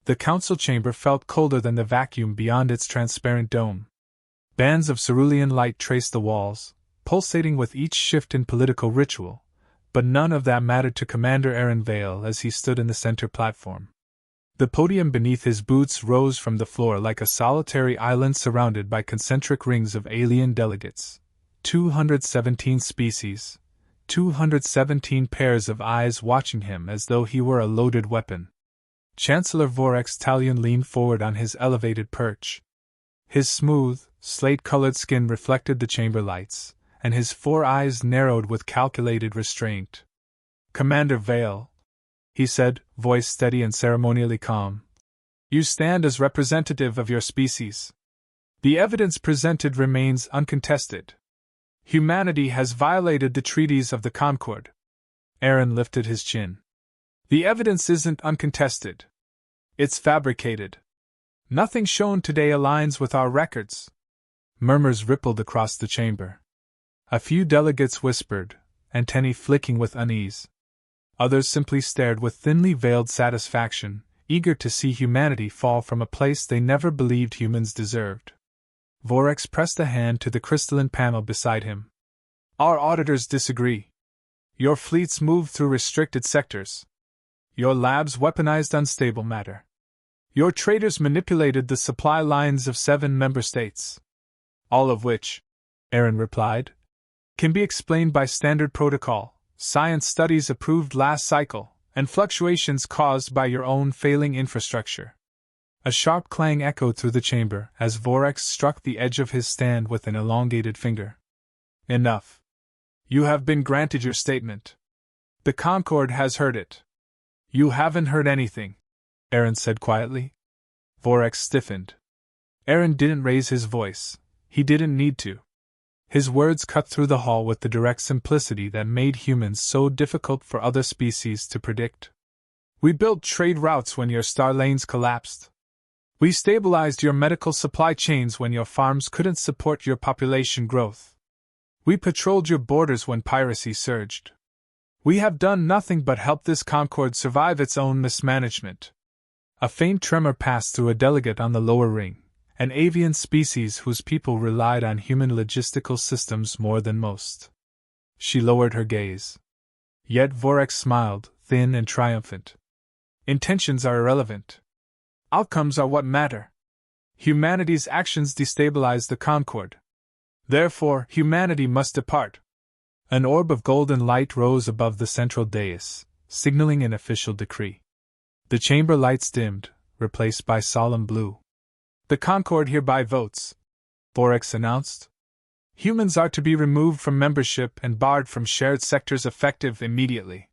The council chamber felt colder than the vacuum beyond its transparent dome. Bands of cerulean light traced the walls, pulsating with each shift in political ritual, but none of that mattered to Commander Aaron Vale as he stood in the center platform. The podium beneath his boots rose from the floor like a solitary island surrounded by concentric rings of alien delegates. 217 species, 217 pairs of eyes watching him as though he were a loaded weapon. Chancellor Vorex Talion leaned forward on his elevated perch. His smooth, slate-colored skin reflected the chamber lights, and his 4 eyes narrowed with calculated restraint. "Commander Vale," he said, voice steady and ceremonially calm, "you stand as representative of your species. The evidence presented remains uncontested. Humanity has violated the treaties of the Concord." Aaron lifted his chin. "The evidence isn't uncontested. It's fabricated. Nothing shown today aligns with our records." Murmurs rippled across the chamber. A few delegates whispered, antennae flicking with unease. Others simply stared with thinly veiled satisfaction, eager to see humanity fall from a place they never believed humans deserved. Vorex pressed a hand to the crystalline panel beside him. "Our auditors disagree. Your fleets moved through restricted sectors. Your labs weaponized unstable matter. Your traders manipulated the supply lines of 7 member states. All of which," Aaron replied, "can be explained by standard protocol, science studies approved last cycle, and fluctuations caused by your own failing infrastructure." A sharp clang echoed through the chamber as Vorex struck the edge of his stand with an elongated finger. "Enough. You have been granted your statement. The Concord has heard it." "You haven't heard anything," Aaron said quietly. Vorex stiffened. Aaron didn't raise his voice. He didn't need to. His words cut through the hall with the direct simplicity that made humans so difficult for other species to predict. "We built trade routes when your star lanes collapsed. We stabilized your medical supply chains when your farms couldn't support your population growth. We patrolled your borders when piracy surged. We have done nothing but help this Concord survive its own mismanagement." A faint tremor passed through a delegate on the lower ring, an avian species whose people relied on human logistical systems more than most. She lowered her gaze. Yet Vorex smiled, thin and triumphant. "Intentions are irrelevant. Outcomes are what matter. Humanity's actions destabilize the Concord. Therefore, humanity must depart." An orb of golden light rose above the central dais, signaling an official decree. The chamber lights dimmed, replaced by solemn blue. "The Concord hereby votes," Vorex announced. "Humans are to be removed from membership and barred from shared sectors effective immediately."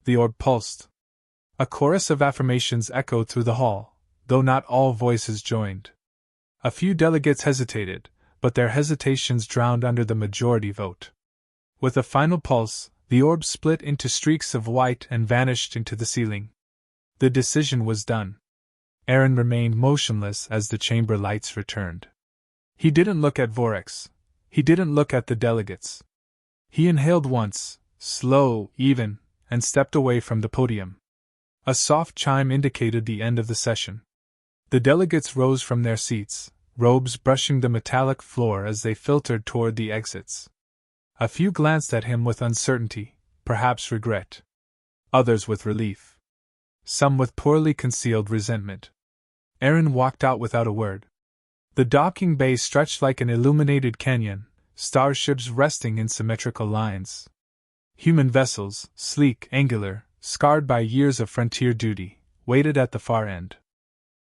The orb pulsed. A chorus of affirmations echoed through the hall, though not all voices joined. A few delegates hesitated, but their hesitations drowned under the majority vote. With a final pulse, the orb split into streaks of white and vanished into the ceiling. The decision was done. Aaron remained motionless as the chamber lights returned. He didn't look at Vorex. He didn't look at the delegates. He inhaled once, slow, even, and stepped away from the podium. A soft chime indicated the end of the session. The delegates rose from their seats, robes brushing the metallic floor as they filtered toward the exits. A few glanced at him with uncertainty, perhaps regret. Others with relief. Some with poorly concealed resentment. Aaron walked out without a word. The docking bay stretched like an illuminated canyon, starships resting in symmetrical lines. Human vessels, sleek, angular, scarred by years of frontier duty, waited at the far end.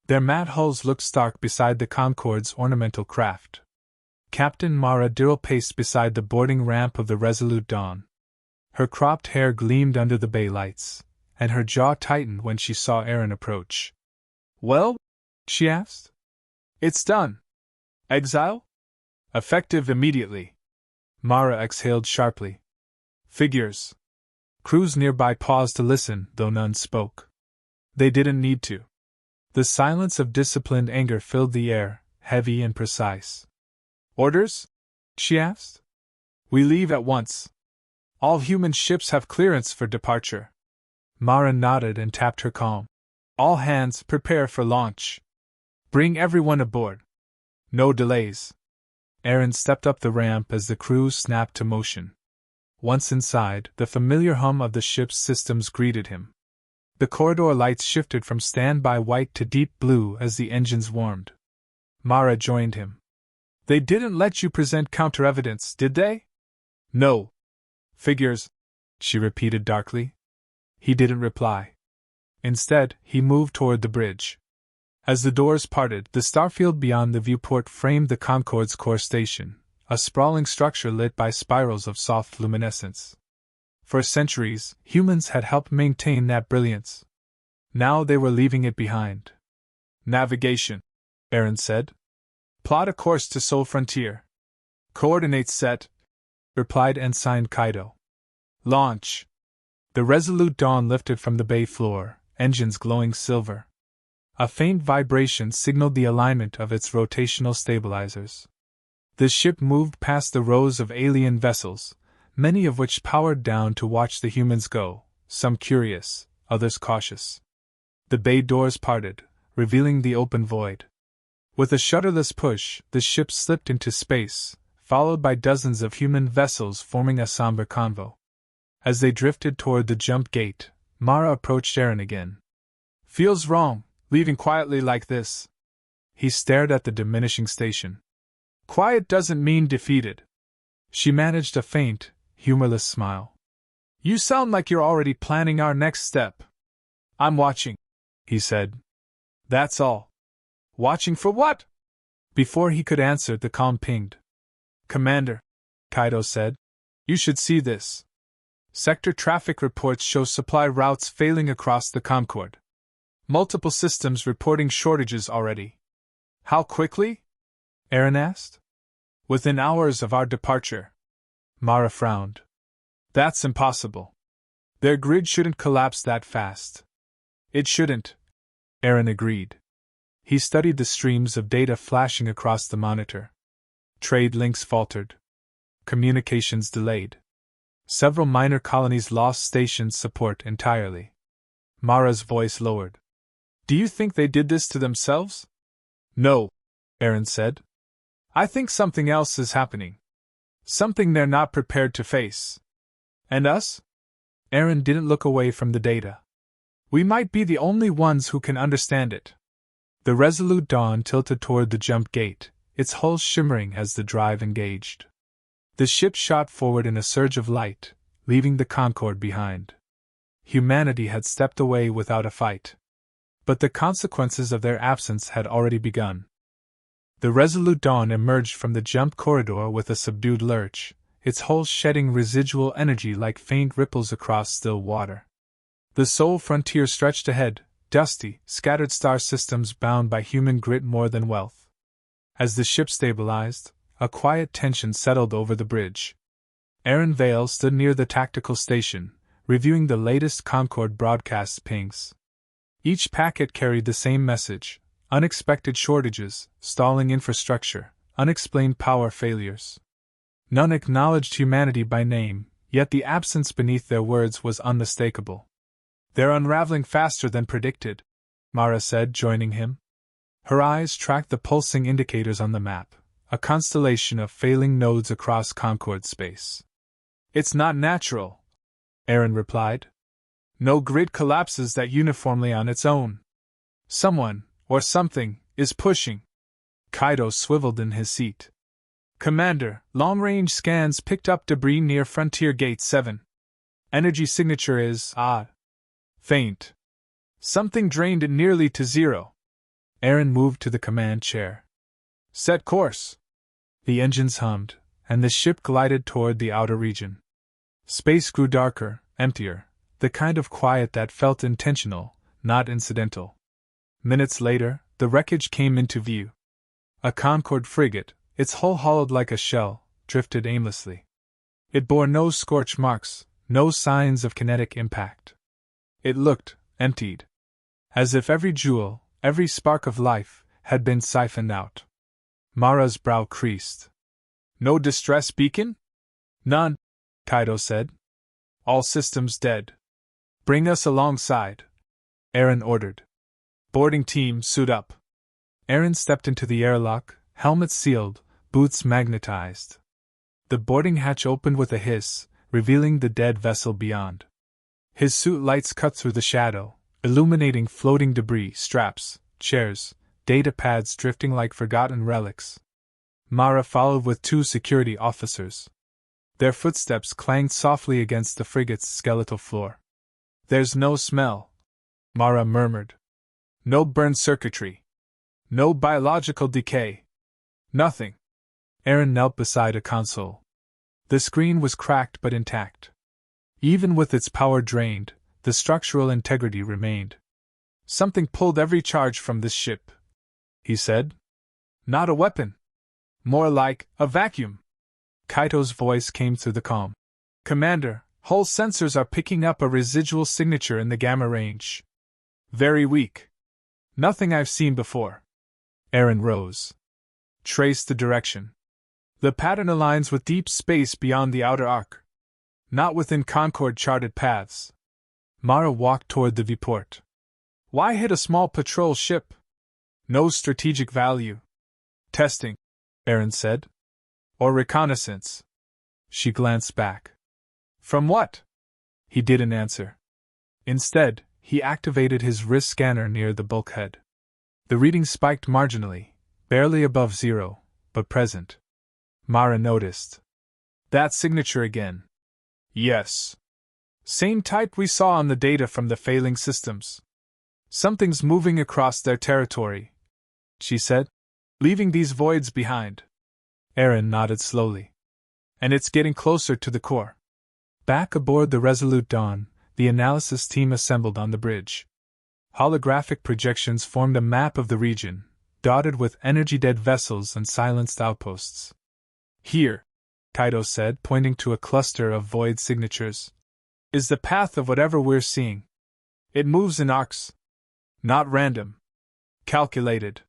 Their matte hulls looked stark beside the Concord's ornamental craft. Captain Mara Dirrell paced beside the boarding ramp of the Resolute Dawn. Her cropped hair gleamed under the bay lights, and her jaw tightened when she saw Aaron approach. "Well?" she asked. "It's done. Exile? Effective immediately." Mara exhaled sharply. "Figures." Crews nearby paused to listen, though none spoke. They didn't need to. The silence of disciplined anger filled the air, heavy and precise. "Orders?" she asked. "We leave at once. All human ships have clearance for departure." Mara nodded and tapped her calm. All hands, prepare for launch. Bring everyone aboard. No delays. Aaron stepped up the ramp as the crew snapped to motion. Once inside, the familiar hum of the ship's systems greeted him. The corridor lights shifted from standby white to deep blue as the engines warmed. Mara joined him. They didn't let you present counter-evidence, did they? No. Figures, she repeated darkly. He didn't reply. Instead, he moved toward the bridge. As the doors parted, the starfield beyond the viewport framed the Concorde's core station, a sprawling structure lit by spirals of soft luminescence. For centuries, humans had helped maintain that brilliance. Now they were leaving it behind. Navigation, Aaron said. Plot a course to Sol Frontier. Coordinates set, replied Ensign Kaido. Launch. The resolute Dawn lifted from the bay floor, engines glowing silver. A faint vibration signaled the alignment of its rotational stabilizers. The ship moved past the rows of alien vessels, many of which powered down to watch the humans go, some curious, others cautious. The bay doors parted, revealing the open void. With a shutterless push, the ship slipped into space, followed by dozens of human vessels forming a somber convo. As they drifted toward the jump gate, Mara approached Aaron again. Feels wrong, leaving quietly like this. He stared at the diminishing station. Quiet doesn't mean defeated. She managed a faint, humorless smile. You sound like you're already planning our next step. I'm watching, he said. That's all. Watching for what? Before he could answer, the comm pinged. Commander, Kaido said, you should see this. Sector traffic reports show supply routes failing across the Concorde. Multiple systems reporting shortages already. How quickly? Aaron asked. Within hours of our departure. Mara frowned. That's impossible. Their grid shouldn't collapse that fast. It shouldn't, Aaron agreed. He studied the streams of data flashing across the monitor. Trade links faltered. Communications delayed. Several minor colonies lost station support entirely. Mara's voice lowered. Do you think they did this to themselves? No, Aaron said. I think something else is happening. Something they're not prepared to face. And us? Aaron didn't look away from the data. We might be the only ones who can understand it. The resolute Dawn tilted toward the jump gate, its hull shimmering as the drive engaged. The ship shot forward in a surge of light, leaving the Concorde behind. Humanity had stepped away without a fight. But the consequences of their absence had already begun. The resolute Dawn emerged from the jump corridor with a subdued lurch, its hull shedding residual energy like faint ripples across still water. The Sol Frontier stretched ahead, dusty, scattered star systems bound by human grit more than wealth. As the ship stabilized, a quiet tension settled over the bridge. Aaron Vale stood near the tactical station, reviewing the latest Concorde broadcast pings. Each packet carried the same message: unexpected shortages, stalling infrastructure, unexplained power failures. None acknowledged humanity by name, yet the absence beneath their words was unmistakable. They're unraveling faster than predicted, Mara said, joining him. Her eyes tracked the pulsing indicators on the map, a constellation of failing nodes across Concorde space. It's not natural, Aaron replied. No grid collapses that uniformly on its own. Someone, or something, is pushing. Kaido swiveled in his seat. Commander, long-range scans picked up debris near Frontier Gate 7. Energy signature is, faint. Something drained it nearly to zero. Aaron moved to the command chair. Set course. The engines hummed, and the ship glided toward the outer region. Space grew darker, emptier, the kind of quiet that felt intentional, not incidental. Minutes later, the wreckage came into view. A Concorde frigate, its hull hollowed like a shell, drifted aimlessly. It bore no scorch marks, no signs of kinetic impact. It looked emptied. As if every jewel, every spark of life, had been siphoned out. Mara's brow creased. No distress beacon? None, Kaido said. All systems dead. Bring us alongside, Aaron ordered. Boarding team, suit up. Aaron stepped into the airlock, helmet sealed, boots magnetized. The boarding hatch opened with a hiss, revealing the dead vessel beyond. His suit lights cut through the shadow, illuminating floating debris, straps, chairs, data pads drifting like forgotten relics. Mara followed with 2 security officers. Their footsteps clanged softly against the frigate's skeletal floor. There's no smell, Mara murmured. No burned circuitry. No biological decay. Nothing. Aaron knelt beside a console. The screen was cracked but intact. Even with its power drained, the structural integrity remained. Something pulled every charge from this ship, he said. Not a weapon. More like a vacuum. Kaito's voice came through the calm. Commander, hull sensors are picking up a residual signature in the gamma range. Very weak. Nothing I've seen before. Aaron rose. Trace the direction. The pattern aligns with deep space beyond the outer arc. Not within Concord charted paths. Mara walked toward the viewport. Why hit a small patrol ship? No strategic value. Testing, Aaron said. Or reconnaissance. She glanced back. From what? He didn't answer. Instead, he activated his wrist scanner near the bulkhead. The reading spiked marginally, barely above 0, but present. Mara noticed. That signature again. Yes. Same type we saw on the data from the failing systems. Something's moving across their territory, she said, leaving these voids behind. Aaron nodded slowly. And it's getting closer to the core. Back aboard the Resolute Dawn, the analysis team assembled on the bridge. Holographic projections formed a map of the region, dotted with energy-dead vessels and silenced outposts. Here, Kaito said, pointing to a cluster of void signatures, is the path of whatever we're seeing. It moves in arcs. Not random. Calculated.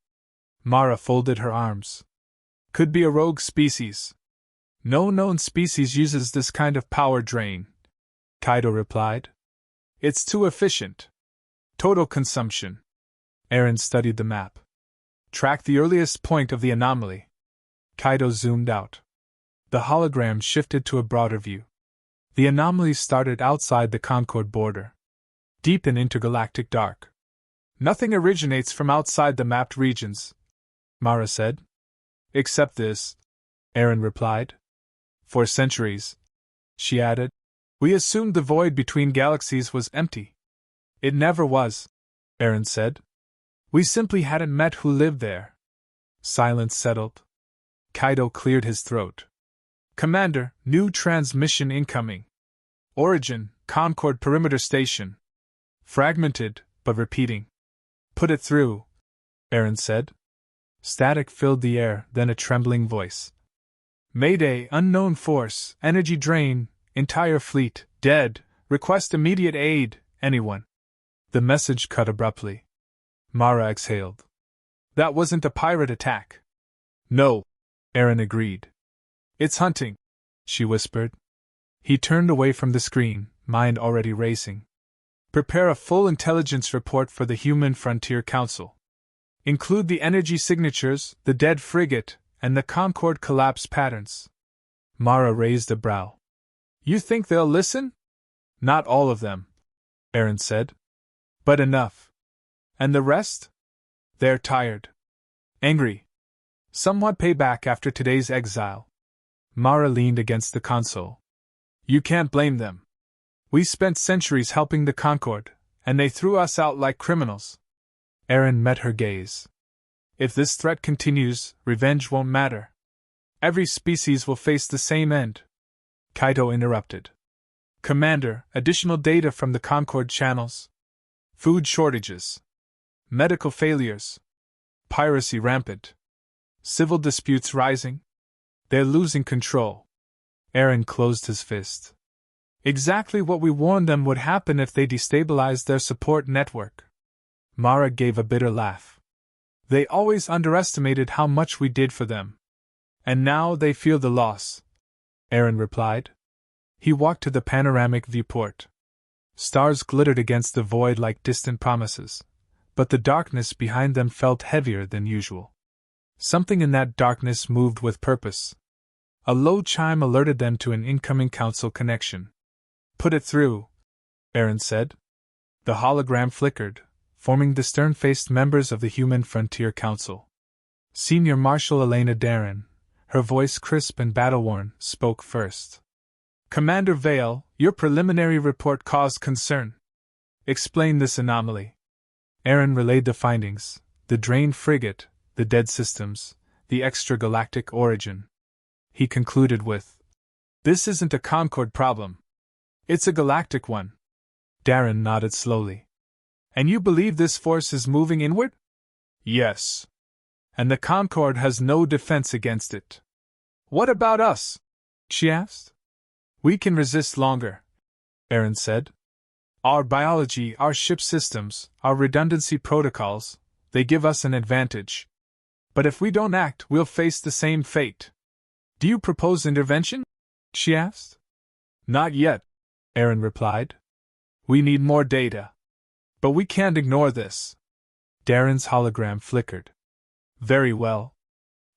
Mara folded her arms. Could be a rogue species. No known species uses this kind of power drain, Kaito replied. It's too efficient. Total consumption. Aaron studied the map. Track the earliest point of the anomaly. Kaito zoomed out. The hologram shifted to a broader view. The anomaly started outside the Concord border. Deep in intergalactic dark. Nothing originates from outside the mapped regions, Mara said. Except this, Aaron replied. For centuries, she added, we assumed the void between galaxies was empty. It never was, Aaron said. We simply hadn't met who lived there. Silence settled. Kaito cleared his throat. Commander, new transmission incoming. Origin, Concord Perimeter Station. Fragmented, but repeating. Put it through, Aaron said. Static filled the air, then a trembling voice. Mayday, unknown force, energy drain, entire fleet, dead, request immediate aid, anyone. The message cut abruptly. Mara exhaled. That wasn't a pirate attack. No, Aaron agreed. It's hunting, she whispered. He turned away from the screen, mind already racing. Prepare a full intelligence report for the Human Frontier Council. Include the energy signatures, the dead frigate, and the Concord collapse patterns. Mara raised a brow. You think they'll listen? Not all of them, Aaron said. But enough. And the rest? They're tired. Angry. Somewhat payback after today's exile. Mara leaned against the console. You can't blame them. We spent centuries helping the Concord, and they threw us out like criminals. Aaron met her gaze. If this threat continues, revenge won't matter. Every species will face the same end. Kaito interrupted. Commander, additional data from the Concord channels. Food shortages. Medical failures. Piracy rampant. Civil disputes rising. They're losing control. Aaron closed his fist. Exactly what we warned them would happen if they destabilized their support network. Mara gave a bitter laugh. They always underestimated how much we did for them. And now they feel the loss, Aaron replied. He walked to the panoramic viewport. Stars glittered against the void like distant promises, but the darkness behind them felt heavier than usual. Something in that darkness moved with purpose. A low chime alerted them to an incoming council connection. "Put it through," Aaron said. The hologram flickered, forming the stern-faced members of the Human Frontier Council. Senior Marshal Elena Darren, her voice crisp and battle-worn, spoke first. "Commander Vale, your preliminary report caused concern. Explain this anomaly." Aaron relayed the findings: the drained frigate, the dead systems, the extragalactic origin. He concluded with, "This isn't a Concord problem. It's a galactic one." Darren nodded slowly. "And you believe this force is moving inward?" "Yes. And the Concord has no defense against it." "What about us?" she asked. "We can resist longer," Aaron said. "Our biology, our ship systems, our redundancy protocols, they give us an advantage. But if we don't act, we'll face the same fate." "Do you propose intervention?" she asked. "Not yet," Aaron replied. "We need more data. But we can't ignore this." Darren's hologram flickered. "Very well.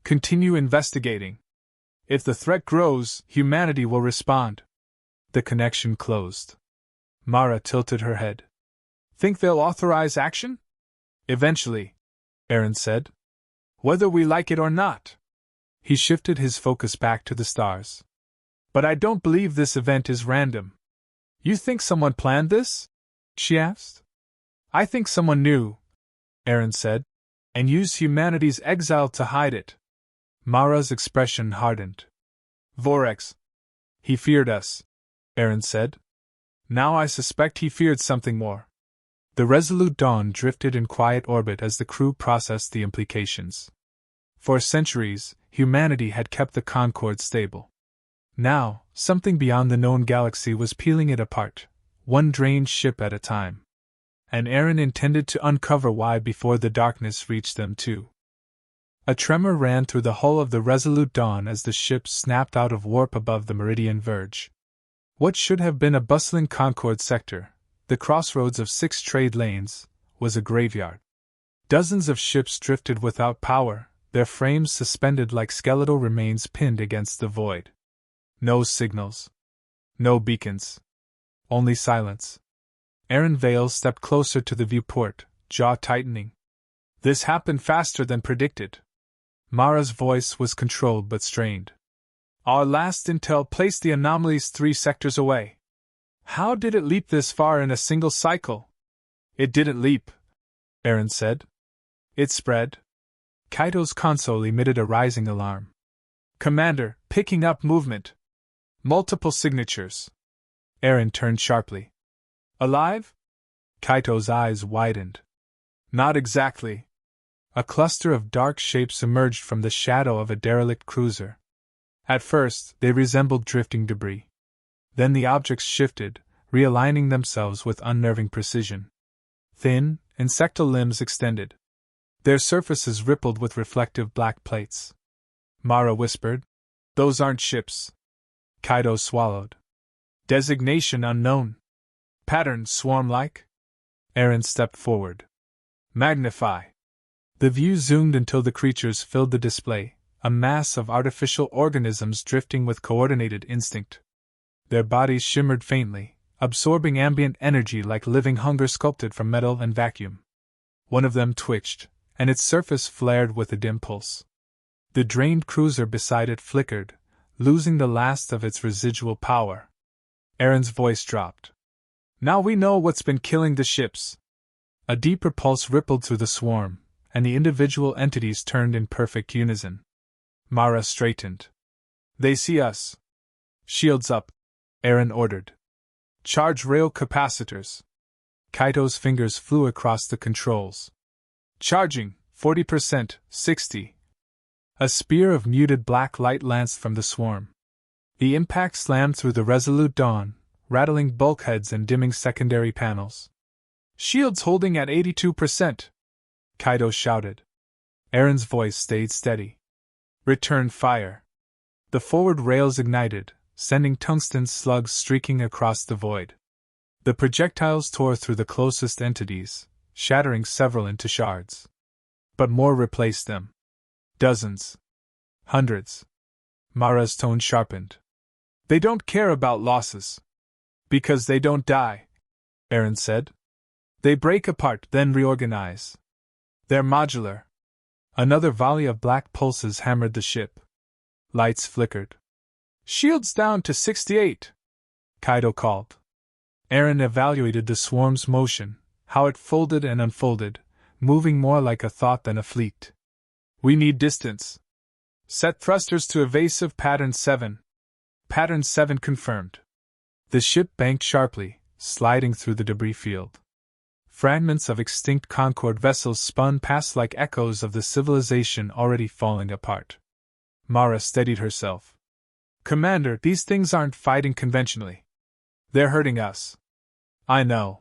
Continue investigating. If the threat grows, humanity will respond." The connection closed. Mara tilted her head. "Think they'll authorize action?" "Eventually," Aaron said. "Whether we like it or not." He shifted his focus back to the stars. "But I don't believe this event is random." "You think someone planned this?" she asked. "I think someone knew," Aaron said, "and used humanity's exile to hide it." Mara's expression hardened. "Vorex. He feared us," Aaron said. "Now I suspect he feared something more." The Resolute Dawn drifted in quiet orbit as the crew processed the implications. For centuries, humanity had kept the Concorde stable. Now, something beyond the known galaxy was peeling it apart, one drained ship at a time. And Aaron intended to uncover why before the darkness reached them too. A tremor ran through the hull of the Resolute Dawn as the ship snapped out of warp above the meridian verge. What should have been a bustling Concorde sector, the crossroads of 6 trade lanes, was a graveyard. Dozens of ships drifted without power, their frames suspended like skeletal remains pinned against the void. No signals. No beacons. Only silence. Aaron Vale stepped closer to the viewport, jaw tightening. "This happened faster than predicted." Mara's voice was controlled but strained. "Our last intel placed the anomalies 3 sectors away. How did it leap this far in a single cycle?" "It didn't leap," Aaron said. "It spread." Kaito's console emitted a rising alarm. "Commander, picking up movement. Multiple signatures." Aaron turned sharply. "Alive?" Kaito's eyes widened. "Not exactly." A cluster of dark shapes emerged from the shadow of a derelict cruiser. At first, they resembled drifting debris. Then the objects shifted, realigning themselves with unnerving precision. Thin, insectal limbs extended. Their surfaces rippled with reflective black plates. Mara whispered, "Those aren't ships." Kaito swallowed. "Designation unknown. Pattern swarm-like?" Aaron stepped forward. "Magnify." The view zoomed until the creatures filled the display, a mass of artificial organisms drifting with coordinated instinct. Their bodies shimmered faintly, absorbing ambient energy like living hunger sculpted from metal and vacuum. One of them twitched, and its surface flared with a dim pulse. The drained cruiser beside it flickered, losing the last of its residual power. Aaron's voice dropped. "Now we know what's been killing the ships." A deeper pulse rippled through the swarm, and the individual entities turned in perfect unison. Mara straightened. "They see us." "Shields up," Aaron ordered. "Charge rail capacitors." Kaito's fingers flew across the controls. "Charging, 40%, 60. A spear of muted black light lanced from the swarm. The impact slammed through the Resolute Dawn, rattling bulkheads and dimming secondary panels. "Shields holding at 82%. Kaito shouted. Aaron's voice stayed steady. "Return fire." The forward rails ignited, sending tungsten slugs streaking across the void. The projectiles tore through the closest entities, shattering several into shards. But more replaced them. Dozens. Hundreds. Mara's tone sharpened. They don't care about losses. Because they don't die, Aaron said. They break apart, then reorganize. They're modular. Another volley of black pulses hammered the ship. Lights flickered. Shields down to 68, Kaido called. Aaron evaluated the swarm's motion, how it folded and unfolded, moving more like a thought than a fleet. We need distance. Set thrusters to evasive pattern 7. Pattern 7 confirmed. The ship banked sharply, sliding through the debris field. Fragments of extinct Concorde vessels spun past like echoes of the civilization already falling apart. Mara steadied herself. Commander, these things aren't fighting conventionally. They're hurting us. I know.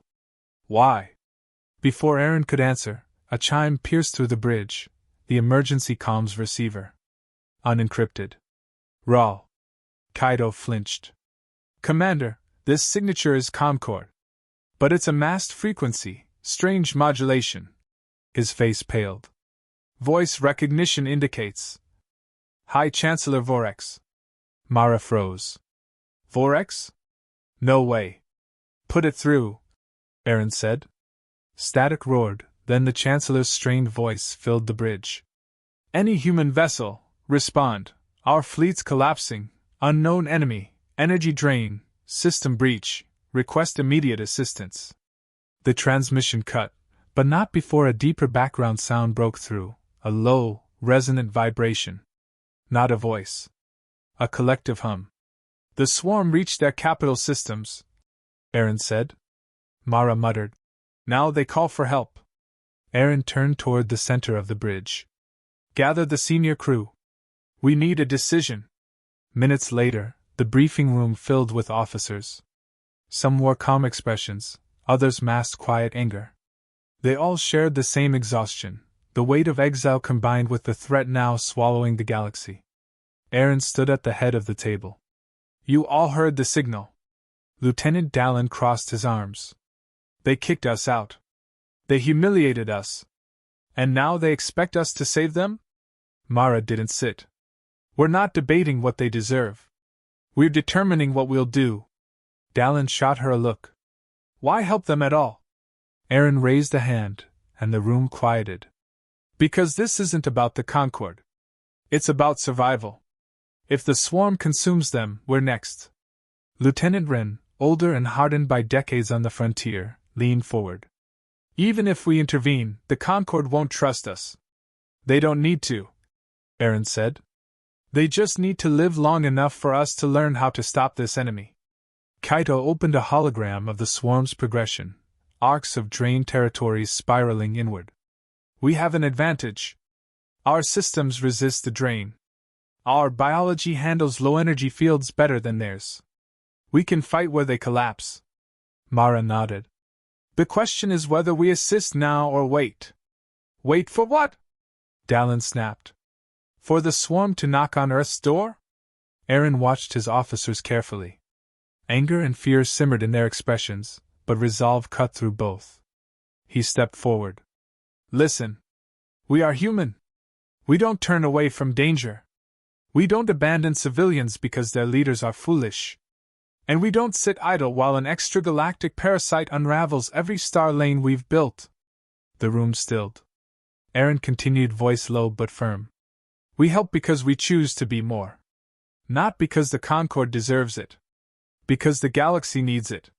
Why? Before Aaron could answer, a chime pierced through the bridge, the emergency comms receiver. Unencrypted. Raw. Kaido flinched. Commander, this signature is Concorde. But it's a masked frequency, strange modulation. His face paled. Voice recognition indicates. High Chancellor Vorex. Mara froze. Vorex? No way. Put it through, Aaron said. Static roared, then the Chancellor's strained voice filled the bridge. Any human vessel, respond. Our fleet's collapsing. Unknown enemy. Energy drain. System breach. Request immediate assistance. The transmission cut, but not before a deeper background sound broke through, a low, resonant vibration. Not a voice. A collective hum. The swarm reached their capital systems, Aaron said. Mara muttered. Now they call for help. Aaron turned toward the center of the bridge. Gather the senior crew. We need a decision. Minutes later, the briefing room filled with officers. Some wore calm expressions, others masked quiet anger. They all shared the same exhaustion, the weight of exile combined with the threat now swallowing the galaxy. Aaron stood at the head of the table. You all heard the signal. Lieutenant Dallin crossed his arms. They kicked us out. They humiliated us. And now they expect us to save them? Mara didn't sit. We're not debating what they deserve. We're determining what we'll do. Dallin shot her a look. Why help them at all? Aaron raised a hand, and the room quieted. Because this isn't about the Concorde. It's about survival. If the swarm consumes them, we're next. Lieutenant Wren, older and hardened by decades on the frontier, leaned forward. Even if we intervene, the Concorde won't trust us. They don't need to, Aaron said. They just need to live long enough for us to learn how to stop this enemy. Kaido opened a hologram of the swarm's progression, arcs of drained territories spiraling inward. We have an advantage. Our systems resist the drain. Our biology handles low-energy fields better than theirs. We can fight where they collapse. Mara nodded. The question is whether we assist now or wait. Wait for what? Dallin snapped. For the swarm to knock on Earth's door? Aaron watched his officers carefully. Anger and fear simmered in their expressions, but resolve cut through both. He stepped forward. Listen. We are human. We don't turn away from danger. We don't abandon civilians because their leaders are foolish. And we don't sit idle while an extragalactic parasite unravels every star lane we've built. The room stilled. Aaron continued, voice low but firm. We help because we choose to be more. Not because the Concorde deserves it. Because the galaxy needs it.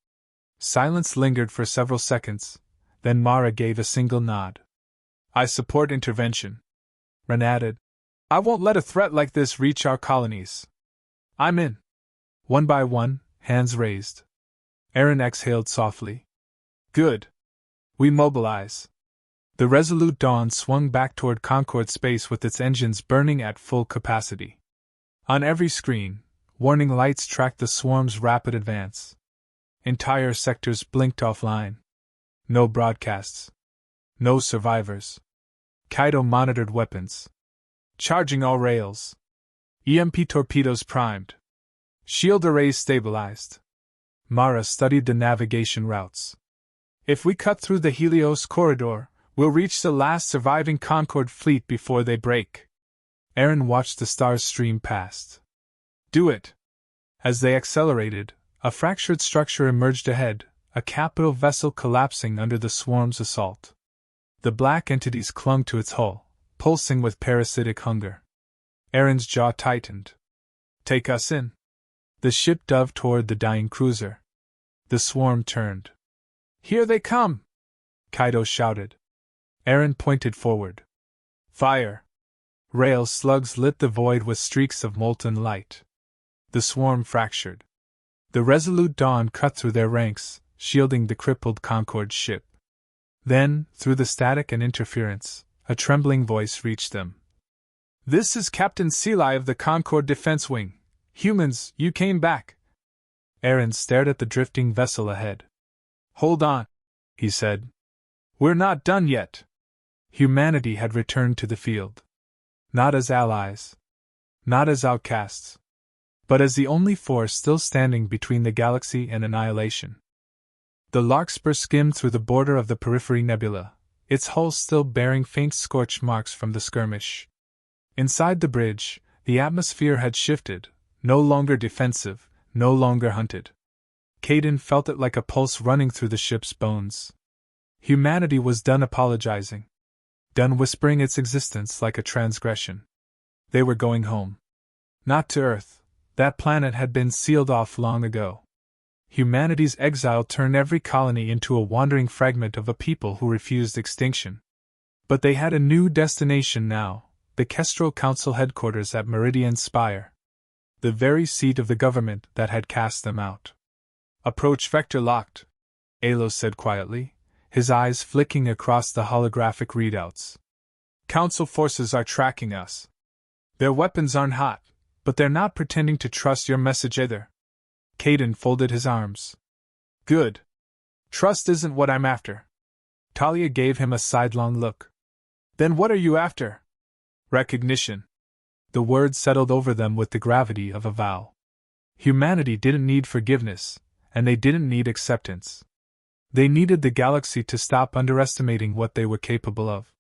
Silence lingered for several seconds, then Mara gave a single nod. I support intervention. Wren added. I won't let a threat like this reach our colonies. I'm in. One by one, hands raised. Aaron exhaled softly. Good. We mobilize. The Resolute Dawn swung back toward Concorde space with its engines burning at full capacity. On every screen, warning lights tracked the swarm's rapid advance. Entire sectors blinked offline. No broadcasts. No survivors. Kaido monitored weapons. Charging all rails. EMP torpedoes primed. Shield arrays stabilized. Mara studied the navigation routes. If we cut through the Helios corridor, we'll reach the last surviving Concorde fleet before they break. Aaron watched the stars stream past. Do it! As they accelerated, a fractured structure emerged ahead, a capital vessel collapsing under the swarm's assault. The black entities clung to its hull, pulsing with parasitic hunger. Aaron's jaw tightened. Take us in. The ship dove toward the dying cruiser. The swarm turned. Here they come! Kaido shouted. Aaron pointed forward. Fire! Rail slugs lit the void with streaks of molten light. The swarm fractured. The resolute dawn cut through their ranks, shielding the crippled Concorde ship. Then, through the static and interference, a trembling voice reached them. This is Captain Seelai of the Concorde Defense Wing. Humans, you came back. Aaron stared at the drifting vessel ahead. Hold on, he said. We're not done yet. Humanity had returned to the field. Not as allies. Not as outcasts. But as the only force still standing between the galaxy and annihilation. The Larkspur skimmed through the border of the Periphery Nebula, its hull still bearing faint scorch marks from the skirmish. Inside the bridge, the atmosphere had shifted, no longer defensive, no longer hunted. Caden felt it like a pulse running through the ship's bones. Humanity was done apologizing. Done whispering its existence like a transgression. They were going home. Not to Earth. That planet had been sealed off long ago. Humanity's exile turned every colony into a wandering fragment of a people who refused extinction. But they had a new destination now, the Kestrel Council headquarters at Meridian Spire. The very seat of the government that had cast them out. Approach vector locked, Alo said quietly, his eyes flicking across the holographic readouts. Council forces are tracking us. Their weapons aren't hot, but they're not pretending to trust your message either. Caden folded his arms. Good. Trust isn't what I'm after. Talia gave him a sidelong look. Then what are you after? Recognition. The word settled over them with the gravity of a vow. Humanity didn't need forgiveness, and they didn't need acceptance. They needed the galaxy to stop underestimating what they were capable of.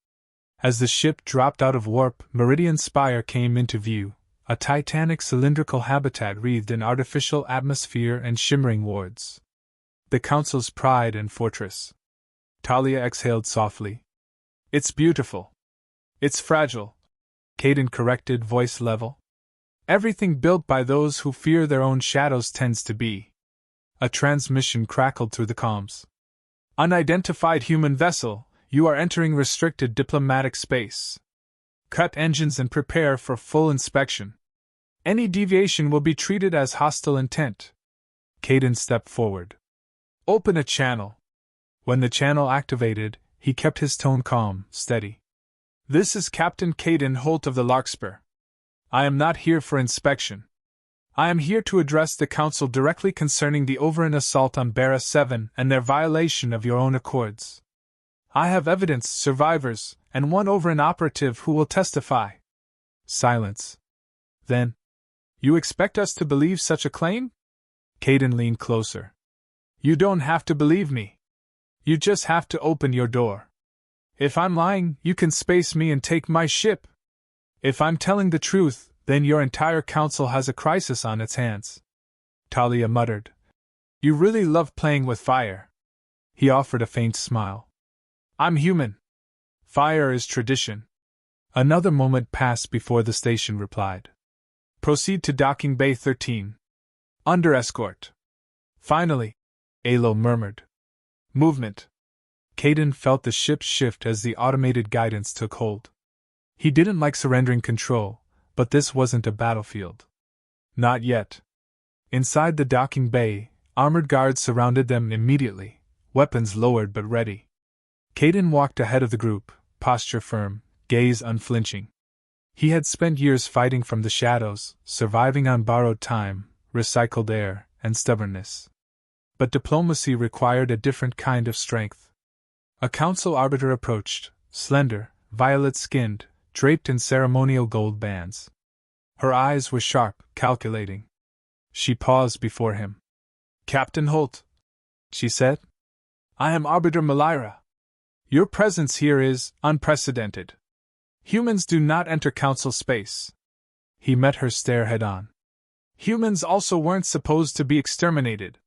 As the ship dropped out of warp, Meridian Spire came into view, a titanic cylindrical habitat wreathed in artificial atmosphere and shimmering wards. The Council's pride and fortress. Talia exhaled softly. It's beautiful. It's fragile, Caden corrected, voice level. Everything built by those who fear their own shadows tends to be. A transmission crackled through the comms. Unidentified human vessel, you are entering restricted diplomatic space. Cut engines and prepare for full inspection. Any deviation will be treated as hostile intent. Caden stepped forward. Open a channel. When the channel activated, he kept his tone calm, steady. This is Captain Caden Holt of the Larkspur. I am not here for inspection. I am here to address the Council directly concerning the Overran assault on Bara 7 and their violation of your own accords. I have evidence, survivors, and one Overran operative who will testify. Silence. Then, you expect us to believe such a claim? Caden leaned closer. You don't have to believe me. You just have to open your door. If I'm lying, you can space me and take my ship. If I'm telling the truth, then your entire council has a crisis on its hands. Talia muttered. You really love playing with fire. He offered a faint smile. I'm human. Fire is tradition. Another moment passed before the station replied. Proceed to docking bay 13. Under escort. Finally, Alo murmured. Movement. Caden felt the ship shift as the automated guidance took hold. He didn't like surrendering control, but this wasn't a battlefield. Not yet. Inside the docking bay, armored guards surrounded them immediately, weapons lowered but ready. Caden walked ahead of the group, posture firm, gaze unflinching. He had spent years fighting from the shadows, surviving on borrowed time, recycled air, and stubbornness. But diplomacy required a different kind of strength. A council arbiter approached, slender, violet-skinned, draped in ceremonial gold bands. Her eyes were sharp, calculating. She paused before him. Captain Holt, she said. I am Arbiter Malira. Your presence here is unprecedented. Humans do not enter council space. He met her stare head-on. Humans also weren't supposed to be exterminated.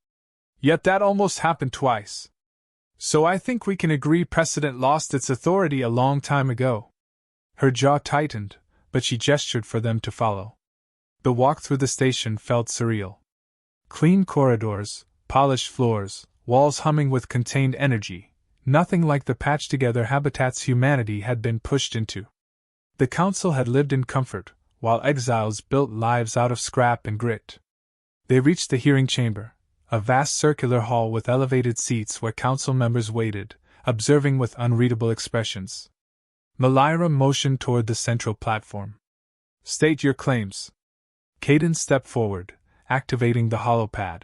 Yet that almost happened twice. So I think we can agree precedent lost its authority a long time ago. Her jaw tightened, but she gestured for them to follow. The walk through the station felt surreal. Clean corridors, polished floors, walls humming with contained energy, nothing like the patched-together habitats humanity had been pushed into. The council had lived in comfort, while exiles built lives out of scrap and grit. They reached the hearing chamber, a vast circular hall with elevated seats where council members waited, observing with unreadable expressions. Malira motioned toward the central platform. State your claims. Caden stepped forward, activating the holopad.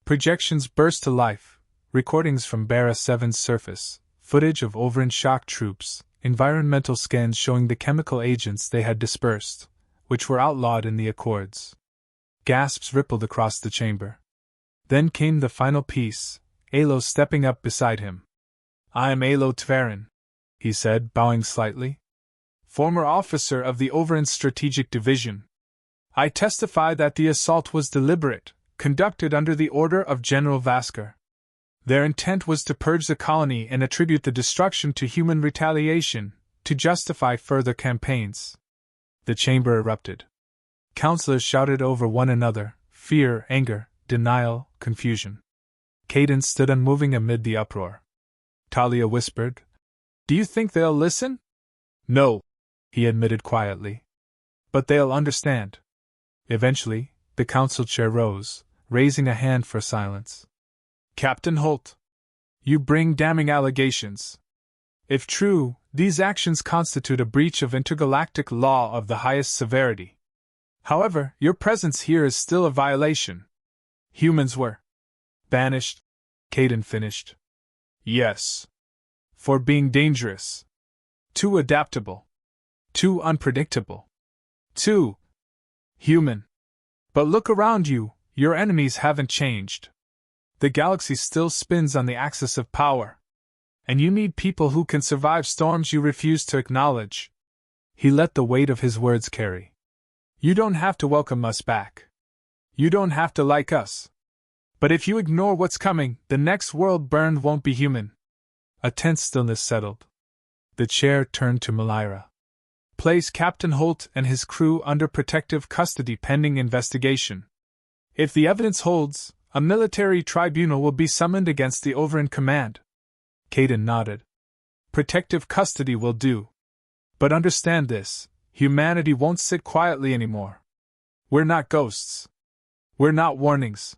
Projections burst to life, recordings from Bara 7's surface, footage of Overin shock troops, environmental scans showing the chemical agents they had dispersed, which were outlawed in the Accords. Gasps rippled across the chamber. Then came the final piece, Alo stepping up beside him. I am Alo Tverin, he said, bowing slightly. Former officer of the Overin Strategic Division. I testify that the assault was deliberate, conducted under the order of General Vasker. Their intent was to purge the colony and attribute the destruction to human retaliation, to justify further campaigns. The chamber erupted. Counselors shouted over one another, fear, anger, denial, confusion. Caden stood unmoving amid the uproar. Talia whispered, Do you think they'll listen? No, he admitted quietly. But they'll understand. Eventually, the council chair rose, raising a hand for silence. Captain Holt, you bring damning allegations. If true, these actions constitute a breach of intergalactic law of the highest severity. However, your presence here is still a violation. Humans were banished, Caden finished. Yes. For being dangerous. Too adaptable. Too unpredictable. Too human. But look around you, your enemies haven't changed. The galaxy still spins on the axis of power. And you need people who can survive storms you refuse to acknowledge. He let the weight of his words carry. You don't have to welcome us back. You don't have to like us. But if you ignore what's coming, the next world burned won't be human. A tense stillness settled. The chair turned to Malira. Place Captain Holt and his crew under protective custody pending investigation. If the evidence holds, a military tribunal will be summoned against the Overin command. Caden nodded. Protective custody will do. But understand this, humanity won't sit quietly anymore. We're not ghosts. We're not warnings.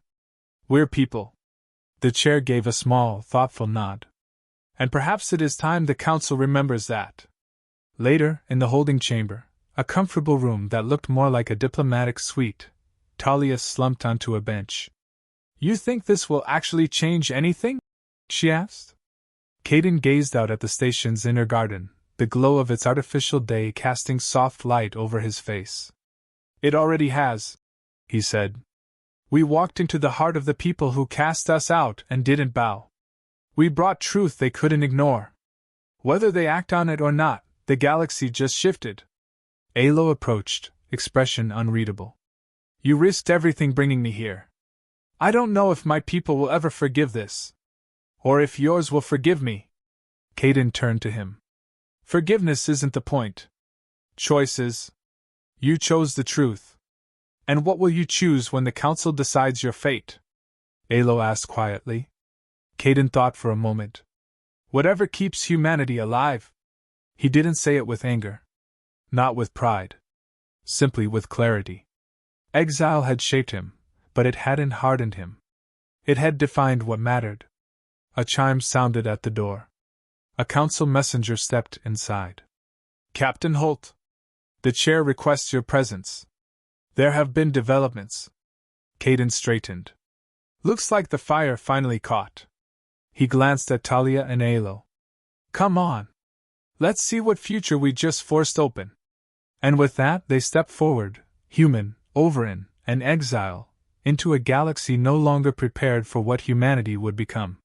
We're people. The chair gave a small, thoughtful nod. And perhaps it is time the council remembers that. Later, in the holding chamber, a comfortable room that looked more like a diplomatic suite, Talia slumped onto a bench. You think this will actually change anything? She asked. Caden gazed out at the station's inner garden, the glow of its artificial day casting soft light over his face. It already has, he said. We walked into the heart of the people who cast us out and didn't bow. We brought truth they couldn't ignore. Whether they act on it or not, the galaxy just shifted. Alo approached, expression unreadable. You risked everything bringing me here. I don't know if my people will ever forgive this. Or if yours will forgive me. Caden turned to him. Forgiveness isn't the point. Choice is. You chose the truth. And what will you choose when the council decides your fate? Alo asked quietly. Caden thought for a moment. Whatever keeps humanity alive. He didn't say it with anger. Not with pride. Simply with clarity. Exile had shaped him, but it hadn't hardened him. It had defined what mattered. A chime sounded at the door. A council messenger stepped inside. Captain Holt. The chair requests your presence. There have been developments. Caden straightened. Looks like the fire finally caught. He glanced at Talia and Alo. Come on. Let's see what future we just forced open. And with that they stepped forward, human, Overin, and exile, into a galaxy no longer prepared for what humanity would become.